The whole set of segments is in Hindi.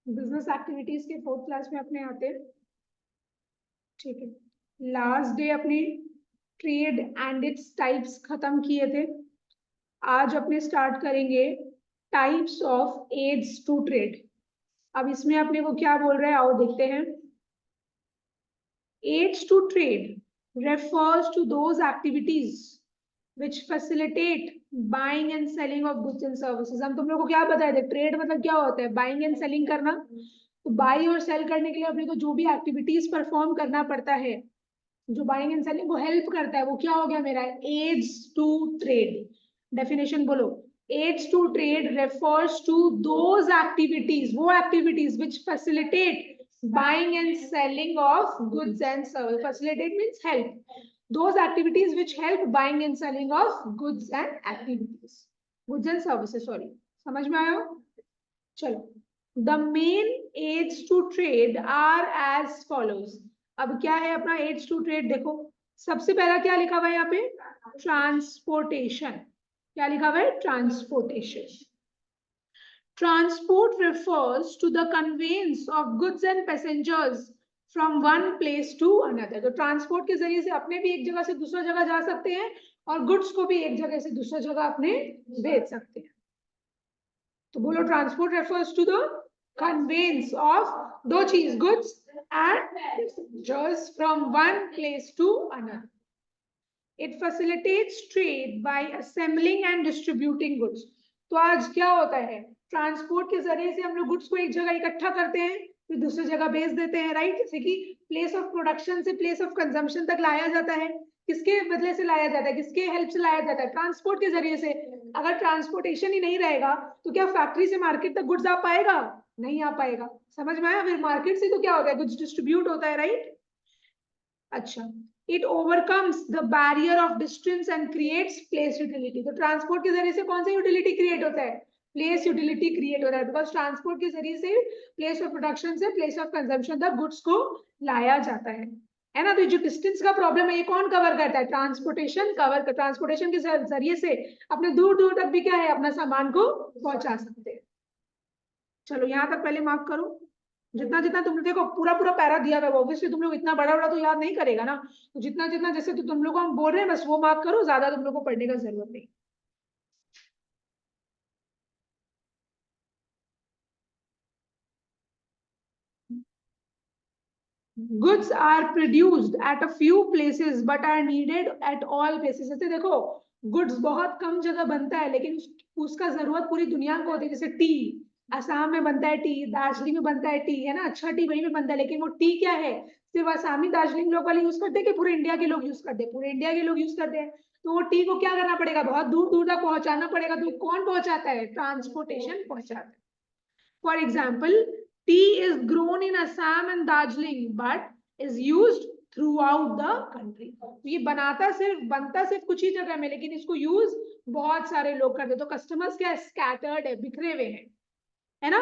बिजनेस एक्टिविटीज के 4th क्लास में अपने आते हैं। ठीक है, लास्ट डे अपने ट्रेड एंड इट्स टाइप्स खत्म किए थे। आज अपने स्टार्ट करेंगे types of aids to trade. अब इसमें अपने को क्या बोल रहे हैं, आओ देखते हैं। Aids to trade refers to those activities which facilitate buying and selling of goods and services। हम तुम लोग को क्या बताए थे, ट्रेड मतलब क्या होता है, बाइंग एंड सेलिंग करना। तो बाई और सेल करने के लिए अपने को जो भी एक्टिविटीज परफॉर्म करना पड़ता है, जो बाइंग एंड सेलिंग को हेल्प करता है, वो क्या हो गया मेरा, एड्स टू ट्रेड। डेफिनेशन बोलो। Aids to trade refers to those activities, वो activities which facilitate buying and selling of goods and services। Facilitate means help. Those activities which help buying and selling of goods and activities, goods and services, sorry। समझ में आया? चलो, the main aids to trade are as follows। अब क्या है अपना aids to trade, देखो सबसे पहला क्या लिखा हुआ है यहाँ पे, ट्रांसपोर्टेशन। क्या लिखा हुआ है, transportation. Transport refers to the conveyance of goods and passengers from one place to another। तो ट्रांसपोर्ट के जरिए से अपने भी एक जगह से दूसरा जगह जा सकते हैं और गुड्स को भी एक जगह से दूसरा जगह अपने भेज सकते हैं। तो बोलो, transport refers to the conveyance of दो चीज, goods and passengers from one place to another। It facilitates trade by assembling and distributing goods। तो आज क्या होता है, ट्रांसपोर्ट के जरिए से हम लोग गुड्स को एक जगह इकट्ठा करते हैं, फिर दूसरी जगह भेज देते हैं, राइट। जैसे कि प्लेस ऑफ प्रोडक्शन से प्लेस ऑफ कंजम्पशन तक लाया जाता है, किसके बदले से लाया जाता है, किसके हेल्प से लाया जाता है, ट्रांसपोर्ट के जरिए से। अगर ट्रांसपोर्टेशन ही नहीं रहेगा तो क्या फैक्ट्री से मार्केट तक गुड्स आ पाएगा, नहीं आ पाएगा। समझ में आया? फिर मार्केट से तो क्या होता है, गुड्स डिस्ट्रीब्यूट होता है, राइट। अच्छा, it overcomes the barrier of distance and creates place utility। तो ट्रांसपोर्ट के जरिए से कौन सा यूटिलिटी क्रिएट होता है, प्लेस यूटिलिटी क्रिएट होता है। बिकॉज ट्रांसपोर्ट के जरिए से प्लेस ऑफ प्रोडक्शन से प्लेस ऑफ कंजम्पशन तक गुड्स को लाया जाता है ना। तो जो डिस्टेंस का प्रॉब्लम है, ये कौन कवर करता है, ट्रांसपोर्टेशन कवर कर। ट्रांसपोर्टेशन के जरिए से अपने दूर दूर तक भी क्या है, अपना सामान को पहुंचा सकते हैं। चलो यहाँ तक पहले मार्क करो। जितना जितना तुम देखो, पूरा पूरा पैरा दिया हुआ है, ऑब्वियसली तुम लोग इतना बड़ा बड़ा तो याद नहीं करेगा ना। तो जितना जितना जैसे तो तुम लोग को हम बोल रहे हैं बस वो मार्क करो, ज्यादा तुम लोग को पढ़ने का जरूरत नहीं। Goods are produced at a few places but are needed at all places। जैसे देखो, गुड्स बहुत कम जगह बनता है लेकिन उसका जरूरत पूरी दुनिया को होती है। जैसे टी, असम में बनता है टी, दार्जिलिंग में बनता है टी, है ना। अच्छा टी वहीं में बनता है, लेकिन वो टी क्या है, सिर्फ असमी दार्जिलिंग लोग वाले यूज करते हैं कि पूरे इंडिया के लोग यूज करते हैं, पूरे इंडिया के लोग यूज करते हैं। तो वो टी को क्या करना पड़ेगा, बहुत दूर दूर तक पहुंचाना पड़ेगा। तो कौन पहुंचाता है, ट्रांसपोर्टेशन पहुंचाता है। For example, tea is grown in Assam and Darjeeling but is used throughout the country। ये बनता सिर्फ कुछ ही जगह में, लेकिन इसको यूज बहुत सारे लोग करते हैं। तो कस्टमर्स क्या स्कैटर्ड है, बिखरे हुए हैं, है ना।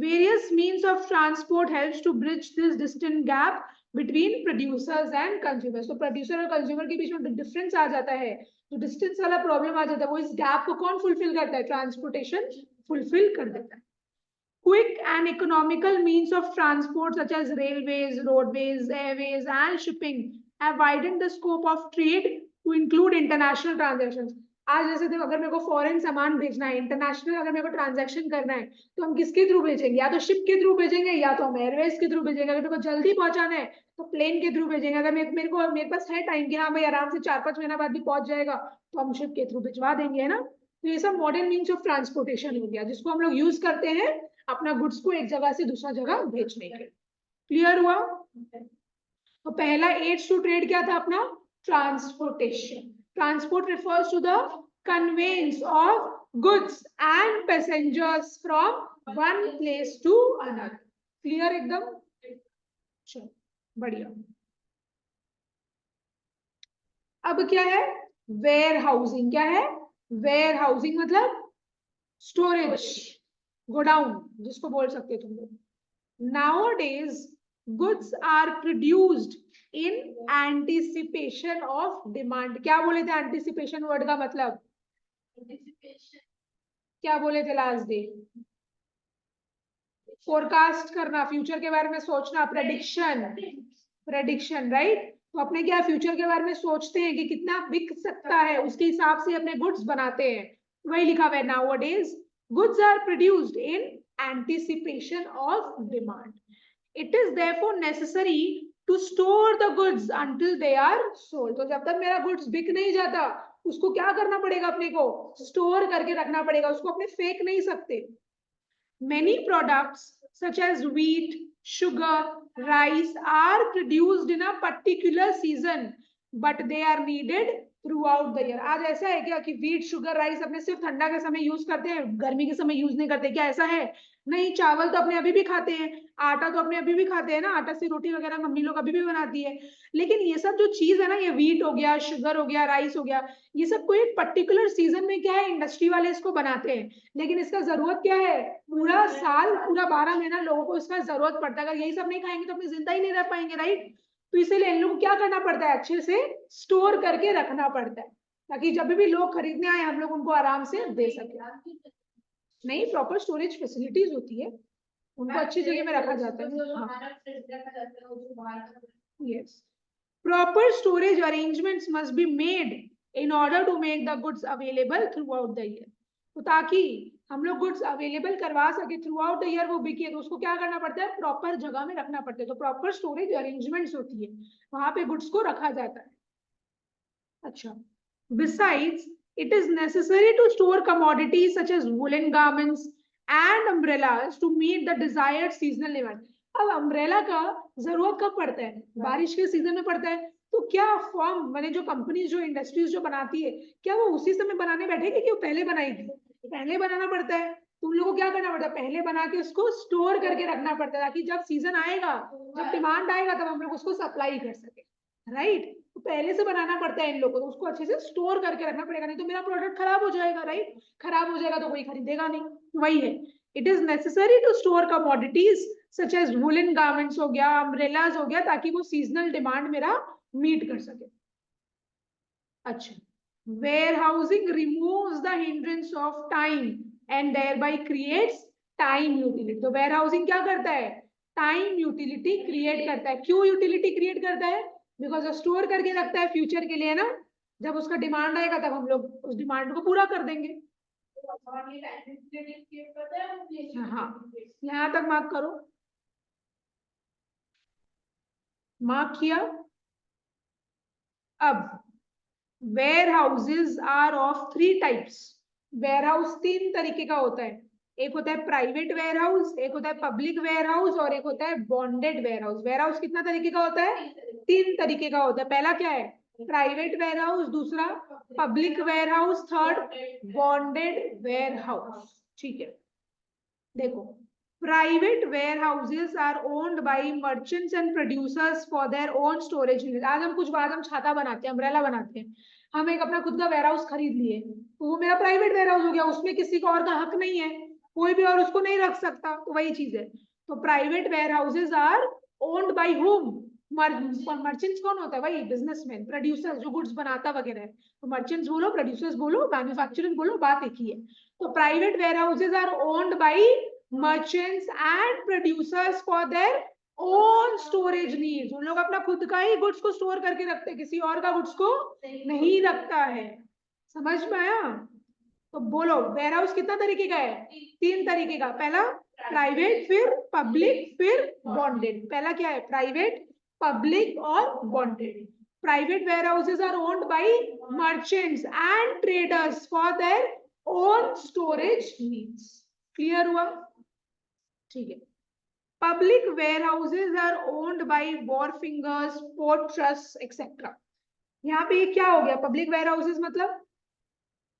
Various means of transport helps to bridge this distant gap between producers and consumers। तो प्रोड्यूसर और कंज्यूमर के बीच में डिफरेंस आ जाता है, जो डिस्टेंस वाला प्रॉब्लम आ जाता है, वो इस गैप को कौन फुलफिल करता है, ट्रांसपोर्टेशन फुलफिल कर देता है। Quick and economical means of transport such as railways, roadways, airways and shipping have widened the scope of trade to include international transactions। आज जैसे देखो, अगर मेरे को फॉरेन सामान भेजना है, इंटरनेशनल अगर मेरे को ट्रांजैक्शन करना है, तो हम किसके थ्रू भेजेंगे, या तो शिप के थ्रू भेजेंगे या तो हम एयरवेज के थ्रू भेजेंगे। अगर मेरे को जल्दी पहुंचाना है तो प्लेन के थ्रू भेजेंगे। अगर मेरे पास है टाइम कि हाँ भाई आराम से 4-5 महीना बाद भी पहुंच जाएगा, तो हम शिप के थ्रू भिजवा देंगे, है ना। तो ये सब मॉडर्न मीन्स ऑफ ट्रांसपोर्टेशन हो गया, जिसको हम लोग यूज करते हैं अपना गुड्स को एक जगह से दूसरा जगह भेजने के। क्लियर हुआ? तो पहला एड्स टू ट्रेड क्या था अपना, transportation. Transport refers to the conveyance of goods and passengers from one place to another. Clear एकदम? चलो बढ़िया। अब क्या है, वेयर हाउसिंग। क्या है, वेयर हाउसिंग मतलब स्टोरेज, गोडाउन जिसको बोल सकते तुम लोग। Nowadays, goods are produced in anticipation of demand। क्या बोले थे anticipation वर्ड का मतलब, क्या बोले थे लास्ट डे, फोरकास्ट करना, फ्यूचर के बारे में सोचना, प्रेडिक्शन, प्रेडिक्शन राइट। तो अपने क्या फ्यूचर के बारे में सोचते हैं कि कितना बिक सकता है, उसके हिसाब से अपने गुड्स बनाते हैं, वही लिखा हुआ है nowadays goods are produced in anticipation of demand. It is therefore necessary to store the goods until they are sold. तो जब तक मेरा गुड्स बिक नहीं जाता उसको क्या करना पड़ेगा, अपने को स्टोर करके रखना पड़ेगा, उसको अपने फेंक नहीं सकते। Many products such as wheat, sugar, rice are produced in a particular season, but they are needed throughout the year. आज ऐसा है क्या कि wheat, sugar, rice अपने सिर्फ ठंडा के समय यूज करते हैं, गर्मी के समय यूज नहीं करते, क्या ऐसा है? नहीं, चावल तो अपने अभी भी खाते हैं, आटा तो अपने अभी भी खाते हैं ना, आटा से रोटी वगैरह मम्मी लोग अभी भी बनाती है। लेकिन ये सब जो चीज है ना, ये व्हीट हो गया, शुगर हो गया, राइस हो गया, ये सब कोई एक पर्टिकुलर सीजन में क्या है इंडस्ट्री वाले इसको बनाते हैं, लेकिन इसका जरूरत क्या है, पूरा साल, पूरा 12 महीना लोगों को इसका जरूरत पड़ता है। अगर यही सब नहीं खाएंगे तो अपनी जिंदा ही नहीं रह पाएंगे राइट। तो इसीलिए इन लोगों को क्या करना पड़ता है, अच्छे से स्टोर करके रखना पड़ता है, ताकि जब भी लोग खरीदने आए हम लोग उनको आराम से दे सके। नहीं, प्रॉपर स्टोरेज फैसिलिटीज होती है, उनको अच्छी जगह में रखा जाता है। Yes, proper storage arrangements must be made in order to make the goods available throughout the year। तो ताकि हम लोग गुड्स अवेलेबल करवा सके थ्रू आउट द ईयर, वो बिके, तो उसको क्या करना पड़ता है, प्रॉपर जगह में रखना पड़ता है। तो प्रॉपर स्टोरेज अरेंजमेंट्स होती है, वहां पे गुड्स को रखा जाता है। अच्छा, besides it is necessary to store commodities such as woolen garments and umbrellas to meet the desired seasonal demand। अब अम्ब्रेला का जरूरत कब पड़ता है, बारिश के सीजन में पड़ता है। तो क्या फॉर्म मैंने जो कंपनीज, जो इंडस्ट्रीज जो बनाती है, क्या वो उसी समय बनाने बैठेगी कि वो पहले बनाएगी? पहले बनाना पड़ता है। तुम लोगों को क्या करना पड़ता है, पहले बना के उसको स्टोर करके रखना पड़ता है, ताकि जब सीजन आएगा, जब डिमांड आएगा, तब हम लोग उसको सप्लाई कर सके राइट। तो पहले से बनाना पड़ता है इन लोगों को, तो उसको अच्छे से स्टोर करके रखना पड़ेगा, नहीं तो मेरा प्रोडक्ट खराब हो जाएगा राइट। खराब हो जाएगा तो कोई खरीदेगा नहीं, वही है। It is necessary to store commodities such as woollen garments हो गया, अम्ब्रेलाज हो गया, ताकि वो सीजनल डिमांड मेरा मीट कर सके। अच्छा, warehousing removes the hindrance of time and thereby creates time utility. तो वेयर हाउसिंग क्या करता है, टाइम यूटिलिटी क्रिएट करता है। क्यों यूटिलिटी क्रिएट करता है, बिकॉज वो स्टोर करके रखता है फ्यूचर के लिए ना, जब उसका डिमांड आएगा तब हम लोग उस डिमांड को पूरा कर देंगे। हाँ, यहाँ तक मार्क करो, मार्क किया। अब warehouses are of 3 types. Warehouse 3 तरीके का होता है, एक होता है प्राइवेट वेयर हाउस, एक होता है पब्लिक वेयर हाउस, और एक होता है bonded warehouse. Warehouse कितना तरीके का होता है, 3 तरीके का होता है। पहला क्या है, प्राइवेट वेयर हाउस, दूसरा public warehouse, third bonded warehouse. ठीक है, देखो, private warehouses are owned by merchants and producers for their own storage needs. आज हम कुछ बाद हम छाता बनाते हैं, अम्ब्रेला बनाते हैं, हम एक अपना खुद का वेयर हाउस खरीद लिए, तो वो मेरा प्राइवेट वेयर हाउस हो गया, उसमें किसी को और का हक नहीं है, कोई भी और उसको नहीं रख सकता। तो वही चीज है। तो private warehouses are owned by home, merchants कौन होता है, वही बिजनेसमैन, प्रोड्यूसर जो गुड्स बनाता वगैरह है। तो मर्चेंट्स बोलो, प्रोड्यूसर्स बोलो, मैन्युफैक्चरर्स बोलो, बात एक ही है। तो private warehouses are owned by merchants and producers for their own storage needs। उन लोग अपना खुद का ही गुड्स को स्टोर करके रखते हैं, किसी और का गुड्स को नहीं रखता है। समझ में आया? तो बोलो, वेयर हाउस कितना तरीके का है, 3 तरीके का। पहला प्राइवेट, फिर पब्लिक, फिर बॉन्डेड। पहला क्या है, प्राइवेट, पब्लिक और bonded. Private warehouses are owned by merchants and traders for their own storage needs. Clear हुआ? ठीक है। Public warehouses are owned by wharfingers, port trust etcetera. यहाँ पे क्या हो गया, पब्लिक वेयर हाउसेज मतलब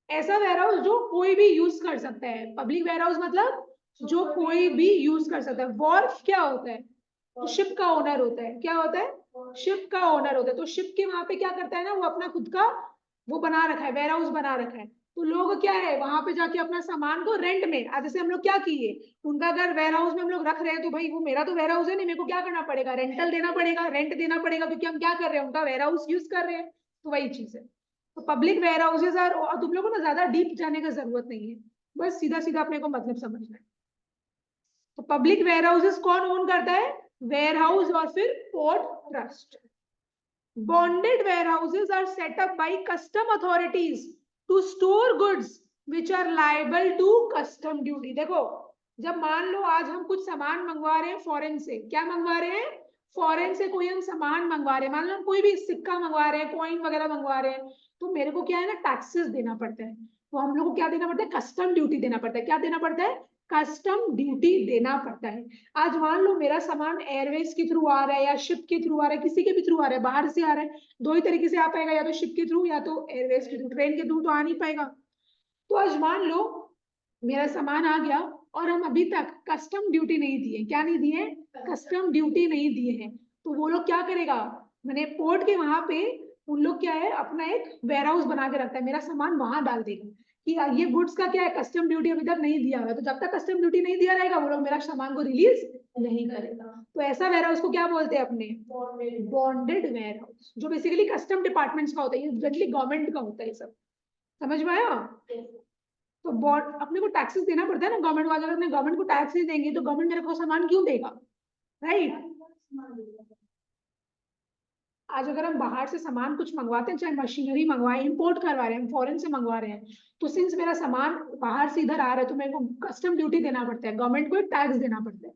ऐसा वेयर हाउस जो कोई भी यूज कर सकता है। पब्लिक वेयर हाउस मतलब जो कोई भी यूज कर सकता है। वॉर्फ क्या होता है, तो शिप का ओनर होता है। क्या होता है, शिप का ओनर होता है। तो शिप के वहां पे क्या करता है ना, वो अपना खुद का वो बना रखा है, वेयर हाउस बना रखा है। तो लोग क्या है, वहां पे जाके अपना सामान को रेंट में, आज जैसे हम लोग क्या किए, उनका अगर वेयर हाउस में हम लोग रख रहे हैं, तो भाई वो मेरा तो वेयर हाउस है नहीं, मेरे को क्या करना पड़ेगा, रेंटल देना पड़ेगा, रेंट देना पड़ेगा, क्योंकि हम क्या कर रहे हैं, उनका वेयर हाउस यूज कर रहे हैं। तो वही चीज है। तो पब्लिक वेयर हाउसेज आर, तुम लोगों को ना ज्यादा डीप जाने की जरूरत नहीं है, बस सीधा सीधा अपने को मतलब समझना है। तो पब्लिक वेयर हाउसेस कौन ओन करता है? वेयर हाउस और फिर port trust. Bonded warehouses are set up by custom authorities to store goods which are liable to custom duty. देखो, जब मान लो आज हम कुछ सामान मंगवा रहे हैं फॉरेन से, क्या मंगवा रहे हैं? फॉरेन से कोई हम सामान मंगवा रहे हैं, मान लो हम कोई भी सिक्का मंगवा रहे हैं, कॉइन वगैरह मंगवा रहे हैं, तो मेरे को क्या है ना, टैक्सेस देना पड़ता है। तो हम लोग को क्या देना पड़ता है? कस्टम ड्यूटी देना पड़ता है। क्या देना पड़ता है? कस्टम ड्यूटी देना पड़ता है। आज मान लो मेरा सामान एयरवेज के थ्रू आ रहा है या शिप के थ्रू आ रहा है, किसी के भी थ्रू आ रहा है, बाहर से आ रहा है, दो ही तरीके से आ पाएगा, या तो शिप के थ्रू या तो एयरवेज के थ्रू। ट्रेन के थ्रू तो आ नहीं पाएगा। तो आज मान लो मेरा सामान आ गया और हम अभी तक कस्टम ड्यूटी नहीं दिए। क्या नहीं दिए? कस्टम ड्यूटी नहीं दिए हैं। तो वो लोग क्या करेगा, मैंने पोर्ट के वहां पे उन लोग क्या है, अपना एक वेयर हाउस बना के रखता है, मेरा सामान वहां डाल देगा कि ये गुड्स का क्या है, कस्टम ड्यूटी अभी तक नहीं दिया हुआ है। तो जब तक कस्टम ड्यूटी नहीं दिया रहेगा वो लोग मेरा सामान को रिलीज नहीं करेगा। तो ऐसा वेयर हाउस को क्या बोलते हैं अपने? बॉन्डेड वेयर हाउस, जो बेसिकली कस्टम डिपार्टमेंट्स का होता है, ये जनरली गवर्नमेंट का होता है। सब समझ में आया? तो बॉन्ड अपने को टैक्सेस देना पड़ता है ना गवर्नमेंट को। अगर अपने गवर्नमेंट को टैक्स नहीं देंगे तो गवर्नमेंट मेरे को सामान क्यों देगा? राइट। आज अगर हम बाहर से सामान कुछ मंगवाते हैं, चाहे मशीनरी मंगवाए, इंपोर्ट करवा रहे हैं, फॉरेन से मंगवा रहे हैं, तो सिंस मेरा सामान बाहर से इधर आ रहा है तो मेरे को कस्टम ड्यूटी देना पड़ता है, गवर्नमेंट को टैक्स देना पड़ता है।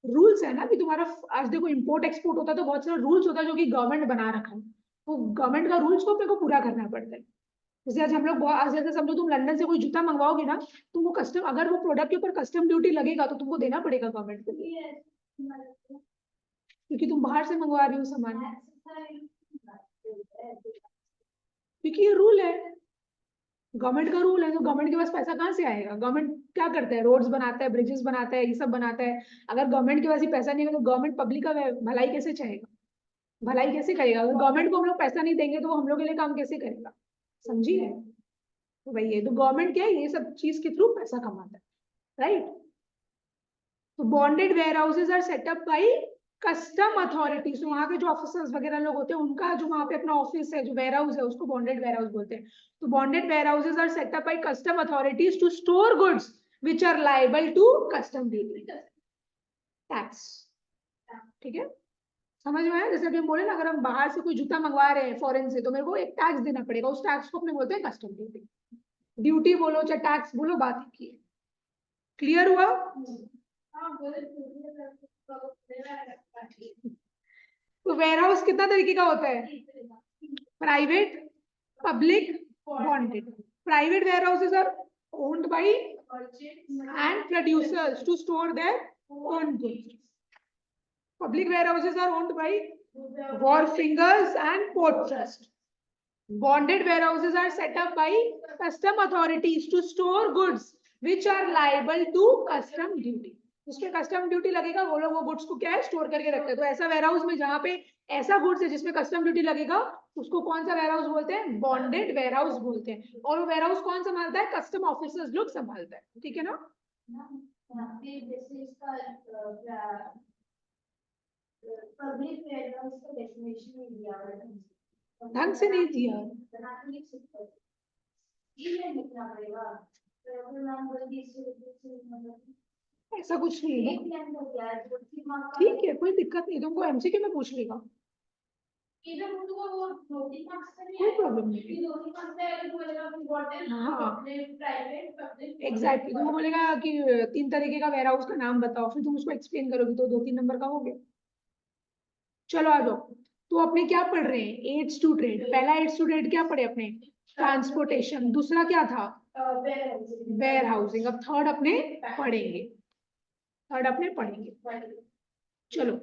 रूल्स है ना कि तुम्हारा, आज देखो इंपोर्ट एक्सपोर्ट होता है तो बहुत सारा रूल्स होता है जो कि गवर्नमेंट बना रखा है, तो गवर्नमेंट का रूल्स को अपने को पूरा करना पड़ता है। जैसे आज हम लोग, आज जैसे समझो तुम लंदन से कोई जूता मंगवाओगे ना, तुमको कस्टम, अगर वो प्रोडक्ट के ऊपर कस्टम ड्यूटी लगेगा तो तुमको देना पड़ेगा गवर्नमेंट को, क्योंकि तुम बाहर से मंगवा रही हो सामान, क्योंकि ये रूल है, गवर्नमेंट का रूल है। तो गवर्नमेंट के पास पैसा कहाँ से आएगा? गवर्नमेंट क्या करता है? रोड्स बनाता है, ब्रिजेस बनाता है, ये सब बनाता है। अगर गवर्नमेंट के पास ही पैसा नहीं है तो गवर्नमेंट पब्लिक का भलाई कैसे चाहेगा, भलाई कैसे करेगा? अगर गवर्नमेंट को हम लोग पैसा नहीं देंगे तो वो हम लोग के लिए काम कैसे करेगा? समझिए। तो भाई ये तो गवर्नमेंट क्या है, ये सब चीज के थ्रू पैसा कमाता है, राइट। तो bonded warehouses are set up by custom authorities. तो वहां के जो ऑफिसर्स वगैरह लोग होते हैं, उनका जो वहां पे अपना ऑफिस है, जो वेयर हाउस है, उसको बॉन्डेड वेयर हाउस बोलते हैं। तो bonded warehouses are set up by custom authorities to store goods which are liable to custom duty, tax. ठीक है, समझ में आया? जैसे अभी हम बोले ना, अगर हम बाहर से कोई जूता मंगवा रहे हैं फॉरेन से, तो मेरे को एक टैक्स देना पड़ेगा, उस टैक्स को अपने बोलते हैं कस्टम ड्यूटी। ड्यूटी बोलो चाहे टैक्स बोलो, बात ही की। क्लियर हुआ? तो वेयर हाउस कितना तरीके का होता है? Private, public, bonded. Private warehouses are owned by and producers to store their own goods. Public warehouses are owned by wharfingers and port trust. Bonded warehouses are set up by custom authorities to store goods which are liable to custom duty. जिसमें कस्टम ड्यूटी लगेगा वो लोग वो गुड्स को क्या है, स्टोर करके रखते हैं। तो ऐसा वेयर हाउस में जहाँ पे ऐसा गुड्स है जिसमें कस्टम ड्यूटी लगेगा, उसको कौन सा वेयर हाउस बोलते हैं? बॉन्डेड वेयर हाउस बोलते हैं। और वो वेयर हाउस कौन संभालता है? कस्टम ऑफिसर्स लोग संभालता है। ठीक है ना? पब्लिक वेयर हाउस का डेफिनेशन नहीं दिया है, ढंग से नहीं दिया, ऐसा कुछ नहीं है। ठीक है, कोई दिक्कत नहीं, तुमको एमसीक्यू में पूछ लेगा, कोई प्रॉब्लम नहीं। हाँ एग्जैक्टली, तुमको बोलेगा कि 3 तरीके का वेयर हाउस का नाम बताओ, फिर तुम उसको एक्सप्लेन करोगे तो 2-3 नंबर का हो गया। चलो आ जाओ। तो अपने क्या पढ़ रहे हैं? Aids to trade. पहला एड्स टू ट्रेड क्या पढ़े अपने? ट्रांसपोर्टेशन। दूसरा क्या था? Where housing. अब थर्ड अपने पढ़ेंगे, चलो।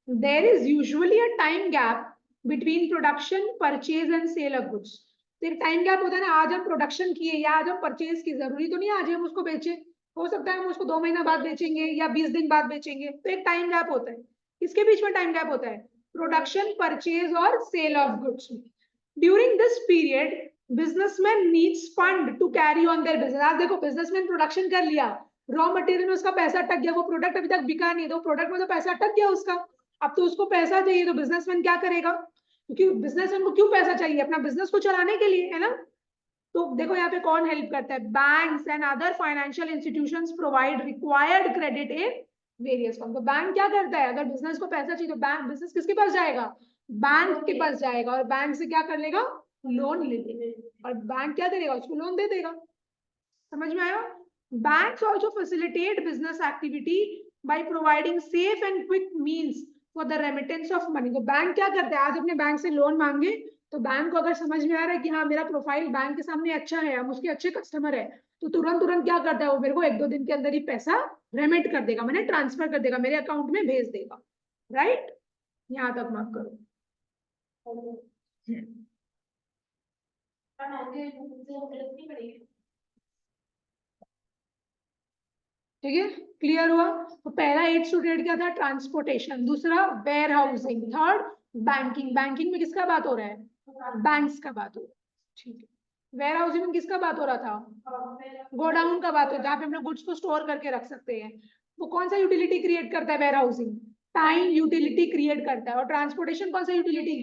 There is usually a time gap between production, purchase and sale of goods. तो एक टाइम गैप होता है ना, आज हम प्रोडक्शन किए या आज हम परचेज की, जरूरी तो नहीं आज हम उसको बेचे, हो सकता है हम उसको 2 महीना बाद बेचेंगे या 20 दिन बाद बेचेंगे, तो एक टाइम गैप होता है। इसके बीच में टाइम गैप होता है प्रोडक्शन, परचेज और sale of goods. During this period businessman needs fund to carry on their business. आप देखो, बिजनेसमैन प्रोडक्शन कर लिया, रॉ मटेरियल में उसका पैसा अटक गया, वो प्रोडक्ट अभी तक बिका नहीं, तो प्रोडक्ट में तो पैसा अटक गया उसका। अब तो उसको पैसा चाहिए, तो बिजनेसमैन क्या करेगा? क्योंकि बिजनेसमैन को क्यों पैसा चाहिए? अपना बिजनेस को चलाने के लिए, है ना? तो देखो यहाँ पे कौन हेल्प करता है, banks and other financial institutions provide required credit in various form. तो बैंक क्या करता है, अगर बिजनेस को पैसा चाहिए तो बैंक, बिजनेस किसके पास जाएगा, बैंक के पास जाएगा, और बैंक से क्या कर लेगा, लोन ले लेगा, और बैंक क्या करेगा, उसको लोन दे देगा। समझ में आया। Banks also facilitate business activity by providing safe and quick means for the remittance of money. तो बैंक क्या करता है, आज अपने बैंक से लोन मांगे तो बैंक को अगर समझ में आ रहा है कि हाँ मेरा प्रोफाइल बैंक के सामने अच्छा है, हम उसके अच्छे कस्टमर है, तो तुरंत तुरंत क्या करता है वो, मेरे को 1-2 दिन के अंदर ही पैसा रेमिट कर देगा, मैंने ट्रांसफर कर देगा, मेरे अकाउंट में भेज देगा। राइट, यहाँ तक माफ करो। ठीक है, क्लियर हुआ। तो पहला 8 स्टूडेंट क्या था, ट्रांसपोर्टेशन, दूसरा warehousing, third banking. Banking में किसका बात हो रहा है, बैंक्स का बात हो रहा है। ठीक है, वेयर हाउसिंग में किसका बात हो रहा था, गोडाउन का बात हो रहा है, जहाँ पे हम लोग गुड्स को स्टोर करके रख सकते हैं। वो कौन सा यूटिलिटी क्रिएट करता है, warehousing time utility create करता है, और ट्रांसपोर्टेशन कौन सा यूटिलिटी,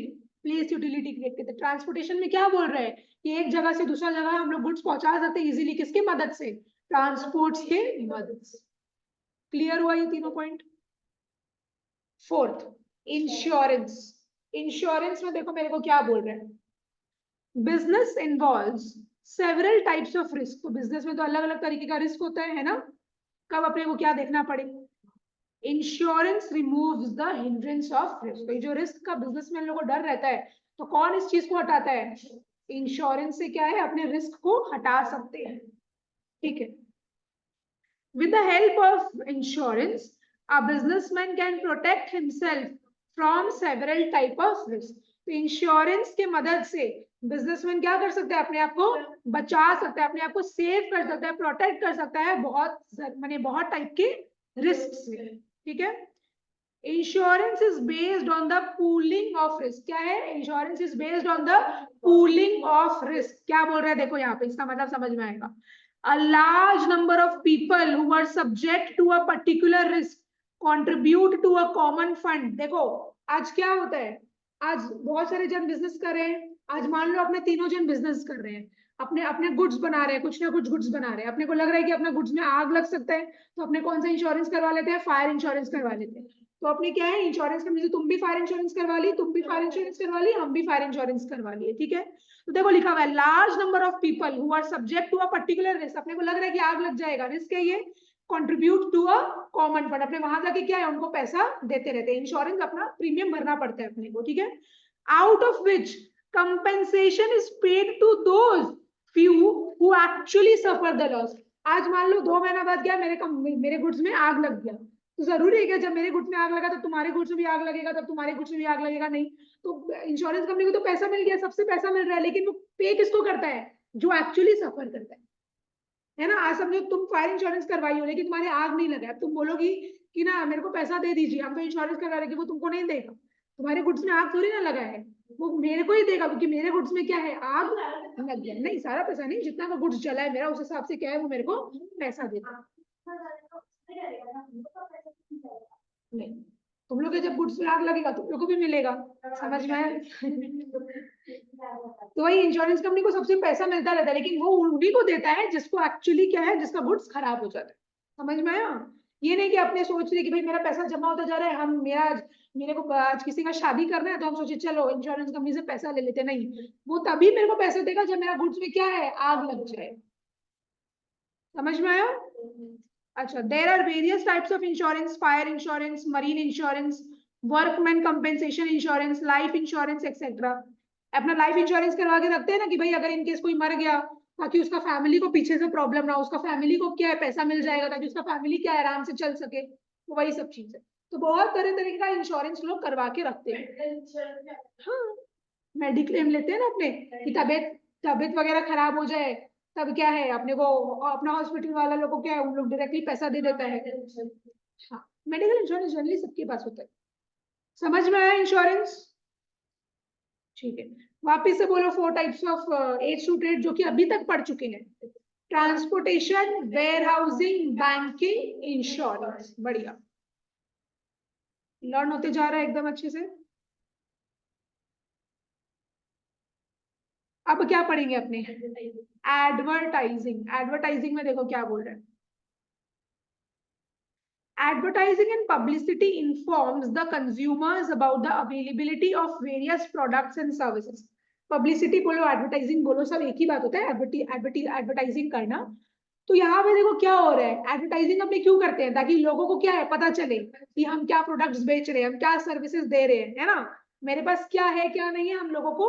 प्लेस यूटिलिटी क्रिएट करता है। ट्रांसपोर्टेशन में क्या बोल रहे हैं कि एक जगह से दूसरा जगह हम लोग गुड्स पहुंचा सकते हैं इजीली, किसकी मदद से, ट्रांसपोर्ट्स के मदद से। क्लियर हुआ ये तीनों पॉइंट। Fourth, insurance. इंश्योरेंस में देखो मेरे को क्या बोल रहे हैं, business involves several types of risk. तो बिजनेस में तो अलग अलग तरीके का रिस्क होता है ना, कब अपने को क्या देखना पड़े, insurance removes the hindrance of risk. जो रिस्क का बिजनेसमैन लोगों को डर रहता है, तो कौन इस चीज को हटाता है, इंश्योरेंस से क्या है, अपने रिस्क को हटा सकते हैं। ठीक है, with the help of insurance a businessman can protect himself from several type of risk। तो इंश्योरेंस के मदद से बिजनेसमैन क्या कर सकता है, अपने आप को बचा सकता है, अपने आप को सेव कर सकता है, प्रोटेक्ट कर सकता है बहुत माने बहुत टाइप के रिस्क से। ठीक है, insurance is based on the pooling of risk. क्या है, insurance is based on the pooling of risk. क्या बोल रहा है देखो यहाँ पे, इसका मतलब समझ में आएगा, a large number of people who are subject to a particular risk contribute to a common fund। देखो आज क्या होता है, आज बहुत सारे जन बिजनेस कर रहे हैं, आज मान लो अपने तीनों जन बिजनेस कर रहे हैं, अपने अपने गुड्स बना रहे हैं, कुछ ना कुछ गुड्स बना रहे हैं, अपने को लग रहा है कि अपने गुड्स में आग लग सकता है, तो अपने कौन सा इंश्योरेंस करवा लेते हैं, फायर इंश्योरेंस करवा लेते हैं। तो अपने क्या है, इंश्योरेंस करने से तुम भी फायर इंश्योरेंस करवा ली, तुम भी फायर इंश्योरेंस करवा ली, हम भी फायर इंश्योरेंस करवा लिए। ठीक है, तो देखो लिखा हुआ है large number of people who are subject to a particular risk. अपने को लग रहा है कि आग लग जाएगा, रिस्क है ये, contribute to a common fund. अपने वहां जाके क्या है, उनको पैसा देते रहते हैं, इंश्योरेंस अपना प्रीमियम भरना पड़ता है अपने को। ठीक है, out of which compensation is paid to those few who actually suffer the loss. आज मान लो 2 महीना बाद क्या, मेरे गुड्स में आग लग गया, तो जरूरी है क्या जब मेरे गुड्स में आग लगा तो तुम्हारे गुड्स में भी आग लगेगा, तब तुम्हारे गुड्स में भी आग लगेगा, नहीं। तो इंश्योरेंस कंपनी को तो पैसा मिल गया, सबसे पैसा मिल रहा है, लेकिन वो पे किसको करता है, जो एक्चुअली सफर करता है ना। आज समझो तुम फायर इंश्योरेंस करवाई हो लेकिन तुम्हारे आग नहीं लगा, अब तुम बोलोगी कि ना मेरे को पैसा दे दीजिए, हम तो इंश्योरेंस करवा रहे, कि वो तुमको नहीं देगा, तुम्हारे गुड्स में आग थोड़ी ना लगा है, वो मेरे को ही देगा, क्योंकि मेरे गुड्स में क्या है, आग लग गया। नहीं, सारा पैसा नहीं, जितना का गुड्स चला है मेरा, उस हिसाब से क्या है, वो मेरे को पैसा देगा। नहीं, तुम लोग के जब गुड्स में आग लगेगा तुम लोग को भी मिलेगा। समझ में आया। तो वही इंश्योरेंस कंपनी को सबसे पैसा मिलता रहता है, लेकिन वो उन्हीं को देता है जिसको एक्चुअली क्या है, जिसका गुड्स खराब हो जाता है। समझ में आया। ये नहीं कि अपने सोच रहे कि भाई मेरा पैसा जमा होता जा रहा है, हम मेरे को आज किसी का शादी करना है तो हम सोचे चलो इंश्योरेंस कंपनी से पैसा ले लेते, नहीं, वो तभी मेरे को पैसा देगा जब मेरा गुड्स में क्या है, आग लग जाए। समझ में आया। अच्छा, there are various types of insurance, fire insurance, marine insurance, workman compensation insurance, life insurance etcetera. अपना लाइफ इंश्योरेंस करवा के रखते हैं ना, कि भाई अगर इनकेस कोई मर गया, ताकि उसका फैमिली को पीछे से प्रॉब्लम ना हो, उसका फैमिली को क्या है, पैसा मिल जाएगा, ताकि उसका फैमिली क्या है, आराम से चल सके। तो वही सब चीज है। तो बहुत तरह तरह का इंश्योरेंस लोग करवा के रखते हैं। हाँ, मेडिक्लेम लेते हैं ना अपने, कि तबीयत तबीयत वगैरह खराब हो जाए, तब क्या है, अपने को अपना हॉस्पिटल वाला लोग को क्या है, उन लोग डायरेक्टली पैसा दे देता है। हाँ, मेडिकल इंश्योरेंस जनरली सबके पास होता है। समझ में आया इंश्योरेंस। ठीक है, वापिस से बोलो 4 types of aids to trade जो कि अभी तक पढ़ चुके हैं, transportation, warehousing, banking, insurance. बढ़िया, लर्न होते जा रहा है एकदम अच्छे से। अब क्या पढ़ेंगे अपने, एडवर्टाइजिंग, एडवर्टाइजिंग में देखो क्या बोल रहे हैं, advertising and publicity informs the consumers about the availability of various products and services. Publicity बोलो, advertising बोलो, सब एक ही बात होता है, advertising करना। तो यहाँ पे देखो क्या हो रहा है, एडवर्टाइजिंग अपने क्यों करते हैं, ताकि लोगों को क्या है पता चले कि हम क्या प्रोडक्ट्स बेच रहे हैं, हम क्या सर्विसेज दे रहे हैं, है ना, मेरे पास क्या है क्या नहीं है, हम लोगों को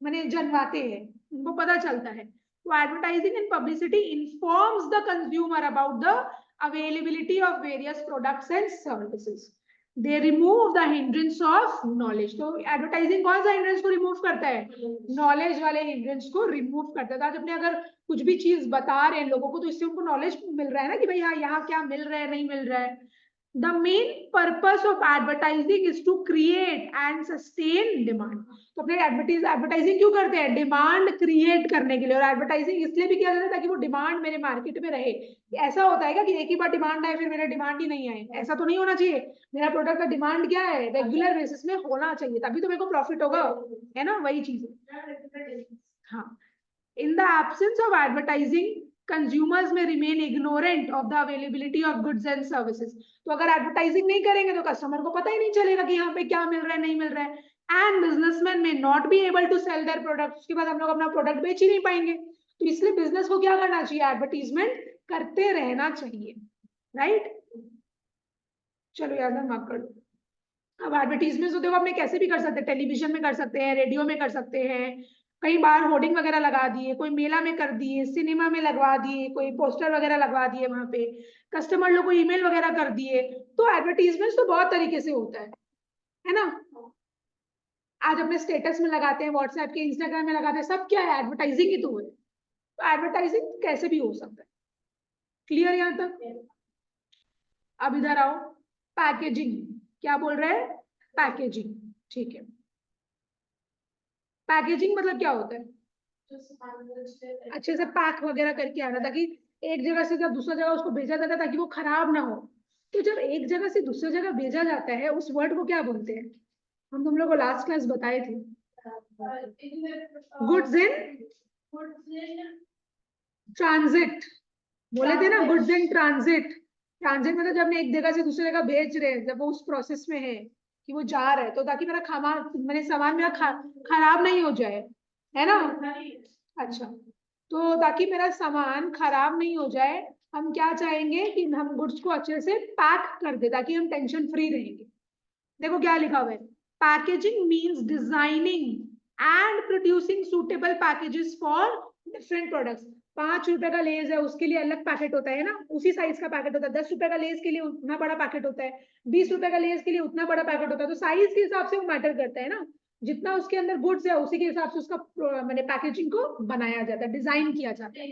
मैंने जनवाते हैं, उनको पता चलता है। तो advertising and publicity informs the consumer about the availability of various products and services. They remove the hindrance of knowledge. तो एडवर्टाइजिंग कौन सा हिंड्रेंस को रिमूव करता है, नॉलेज वाले हिंड्रेंस को रिमूव करता है। तो आज अपने अगर कुछ भी चीज बता रहे हैं लोगों को, तो इससे उनको नॉलेज मिल रहा है ना कि भाई हाँ यहाँ क्या मिल रहा है नहीं मिल रहा है। The main purpose of advertising is to create and sustain demand. तो अपने एडवर्टाइजिंग क्यों करते हैं, डिमांड क्रिएट करने के लिए। और एडवर्टाइजिंग इसलिए भी किया जाता है ताकि वो डिमांड मेरे मार्केट में रहे। ऐसा होता है क्या कि एक ही बार डिमांड आए फिर मेरा डिमांड ही नहीं आए, ऐसा तो नहीं होना चाहिए। मेरा प्रोडक्ट का डिमांड क्या है, रेगुलर बेसिस में होना चाहिए, तभी तो मेरे को प्रॉफिट होगा, है ना, वही चीज है। हाँ, in the absence of advertising consumers may remain ignorant of the availability of goods and services. तो अगर एडवर्टाइजिंग नहीं करेंगे तो कस्टमर को पता ही नहीं चलेगा कि यहाँ पे क्या मिल रहा है नहीं मिल रहा है। And businessman may not be able to sell their products. उसके बाद हम लोग अपना प्रोडक्ट बेच ही नहीं पाएंगे। तो इसलिए बिजनेस को क्या करना चाहिए, एडवर्टीजमेंट करते रहना चाहिए, राइट। चलो याद मार्क कर दो। अब एडवर्टीजमेंट तो देखो अपने कैसे भी कर सकते हैं, टेलीविजन में कर सकते हैं, रेडियो में कर सकते हैं, कई बार होर्डिंग वगैरह लगा दिए, कोई मेला में कर दिए, सिनेमा में लगवा दिए, कोई पोस्टर वगैरह लगवा दिए, वहां पे कस्टमर लोग को ईमेल वगैरह कर दिए। तो एडवर्टीजमेंट तो बहुत तरीके से होता है ना। आज अपने स्टेटस में लगाते हैं, व्हाट्सएप के, इंस्टाग्राम में लगाते हैं, सब क्या है, एडवर्टाइजिंग ही तो है। तो एडवर्टाइजिंग कैसे भी हो सकता है। क्लियर यहाँ तक। अब इधर आओ, पैकेजिंग। क्या बोल रहे हैं, पैकेजिंग, ठीक है। पैकेजिंग मतलब क्या होता है, अच्छे से पैक वगैरह करके आना, ताकि एक जगह से जब दूसरा जगह उसको भेजा जाता है ताकि वो खराब ना हो। तो जब एक जगह से दूसरी जगह भेजा जाता है, उस वर्ड को क्या बोलते हैं, हम तुम लोग को लास्ट क्लास बताए थे, गुड्स इन ट्रांजिट बोले थे ना, गुड्स इन ट्रांजिट। ट्रांजिट मतलब जब मैं एक जगह से दूसरी जगह भेज रहे हैं, जब वो उस प्रोसेस में है कि वो जा रहा है, तो ताकि मेरा मैंने सामान मेरा खराब नहीं हो जाए, है ना। अच्छा, तो ताकि मेरा सामान खराब नहीं हो जाए, हम क्या चाहेंगे कि हम गुड्स को अच्छे से पैक कर दे ताकि हम टेंशन फ्री रहेंगे। देखो क्या लिखा हुआ है, packaging means designing and producing suitable packages for different products. 5 रुपए का लेज है, उसके लिए अलग पैकेट होता है ना, उसी साइज का पैकेट होता है। 10 रुपए का लेज के लिए उतना बड़ा पैकेट होता है, 20 रुपए का लेज के लिए उतना बड़ा पैकेट होता है। तो साइज के हिसाब से वो मैटर करता है ना, जितना उसके अंदर गुड्स है उसी के हिसाब से उसका मैंने पैकेजिंग को बनाया जाता है, डिजाइन किया जाता है।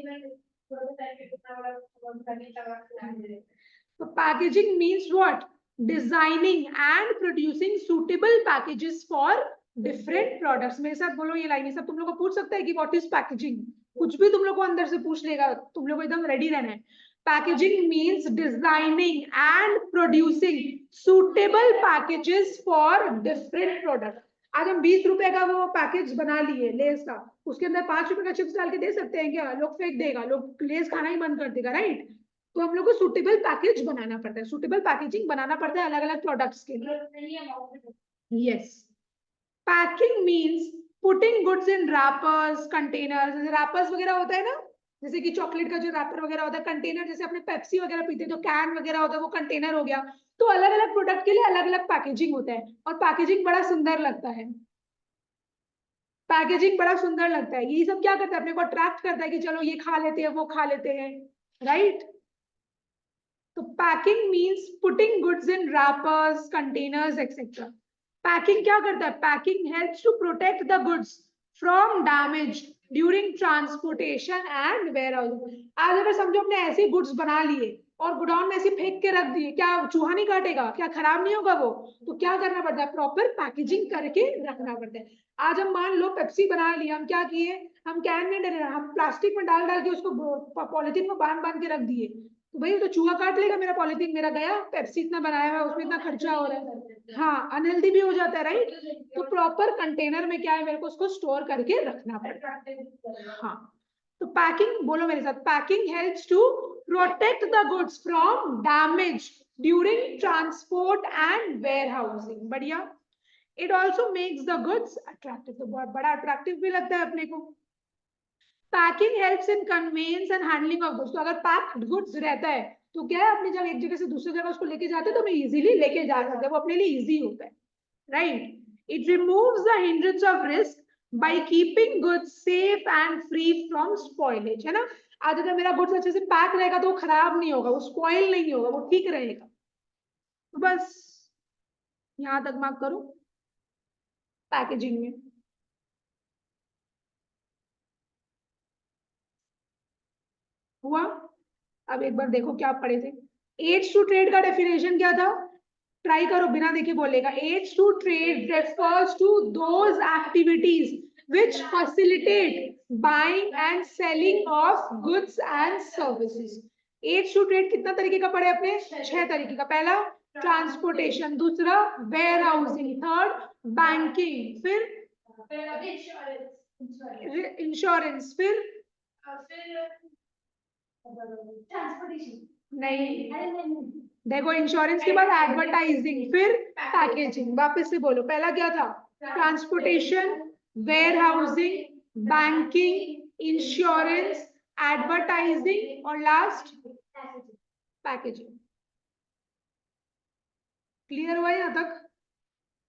तो packaging means what, designing and producing suitable packages for different products. मेरे साथ बोलो ये लाइन, सब तुम लोग को पूछ सकता है कि व्हाट इज पैकेजिंग, कुछ भी तुम लोग को अंदर से पूछ लेगा, तुम लोग को एकदम रेडी रहना है। Packaging means designing and producing suitable packages for different product. आज हम 20 रुपए का वो पैकेज बना लिए लेस का, उसके अंदर 5 रुपए का चिप्स डाल के दे सकते हैं क्या, लोग फेंक देगा, लोग लेस खाना ही बंद कर देगा, राइट। तो हम लोग को सुटेबल पैकेज बनाना पड़ता है, सुटेबल पैकेजिंग बनाना पड़ता है अलग अलग प्रोडक्ट्स के लिए। Yes, packing means putting goods in wrappers, containers. जैसे रैपर्स वगैरह होता है ना, जैसे कि चॉकलेट का जो रैपर वगैरह होता है, कंटेनर, जैसे अपने पेप्सी वगैरह पीते हैं तो कैन वगैरह होता है, वो कंटेनर हो गया। तो अलग अलग प्रोडक्ट के लिए अलग अलग पैकेजिंग होता है, और पैकेजिंग बड़ा सुंदर लगता है, पैकेजिंग बड़ा सुंदर लगता है। ये सब क्या करता है, अपने को अट्रैक्ट करता है कि चलो ये खा लेते हैं वो खा लेते हैं, राइट। तो packing means putting goods in wrappers, containers etcetera. Packing क्या करता है, packing helps to protect the goods from damage during transportation and warehousing. आज अगर समझो अपने ऐसे गुड्स बना लिए और गोडाउन में ऐसे फेंक के रख दिए, क्या चूहा नहीं काटेगा, क्या खराब नहीं होगा वो, तो क्या करना पड़ता है, प्रॉपर पैकेजिंग करके रखना पड़ता है। आज हम मान लो पेप्सी बना लिया, हम क्या किए, हम कैन में डले, हम प्लास्टिक में डाल डाल के उसको पॉलिथीन में बांध बांध के रख दिए, तो भाई तो चूहा काट लेगा मेरा पॉलिथीन, मेरा गया, पेप्सी इतना बनाया हुआ है उसमें इतना खर्चा हो रहा है, हाँ अनहेल्दी भी हो जाता है, राइट। तो प्रॉपर कंटेनर में क्या है, मेरे को उसको स्टोर करके रखना पड़ता है। हाँ, तो पैकिंग बोलो मेरे साथ, packing helps to protect the goods from damage during transport and warehousing. बढ़िया। It also makes the goods attractive, तो बहुत बड़ा अट्रैक्टिव भी लगता है अपने को। Packing helps in conveyance and handling of goods, तो अगर पैक्ड गुड्स रहता है तो क्या है, अपनी जगह एक जगह से दूसरी जगह उसको लेके जाते हैं तो मैं इजीली लेके जा सकते हैं, वो अपने लिए इजी होता है, right. It removes the hindrance of risk by keeping goods safe and free from spoilage, है ना। आज अगर मेरा गुड्स अच्छे से पैक रहेगा तो वो खराब नहीं होगा, वो स्पॉइल नहीं होगा, वो ठीक रहेगा। तो बस यहां तक मार्क करो पैकेजिंग में। हुआ। अब एक बार देखो क्या पढ़े थे। एड्स टू ट्रेड का डेफिनेशन क्या था, ट्राई करो बिना देखे बोलेगा। Aids to trade refers to those activities which facilitate buying and selling of goods and services। Aids to trade कितना तरीके का पढ़े अपने, 6 तरीके का। पहला ट्रांसपोर्टेशन, दूसरा वेयर हाउसिंग, थर्ड बैंकिंग, फिर इंश्योरेंस, फिर नहीं, देखो इंश्योरेंस के बाद एडवर्टाइजिंग, फिर पैकेजिंग। वापस से बोलो, पहला क्या था, transportation, warehousing, banking, insurance, advertising और लास्ट पैकेजिंग। क्लियर हुआ यहाँ तक?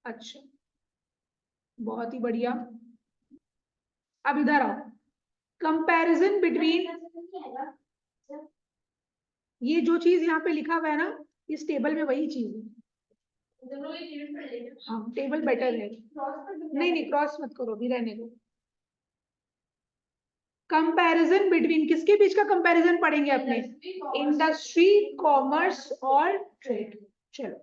अच्छा, बहुत ही बढ़िया। अब इधर आओ, कंपैरिजन बिटवीन, ये जो चीज यहाँ पे लिखा हुआ है ना, इस टेबल में वही चीज है। हाँ, टेबल बेटर है। नहीं नहीं, क्रॉस मत करो, भी रहने दो। कंपैरिजन बिटवीन, किसके बीच का कंपैरिजन पढ़ेंगे अपने, इंडस्ट्री, कॉमर्स और ट्रेड। चलो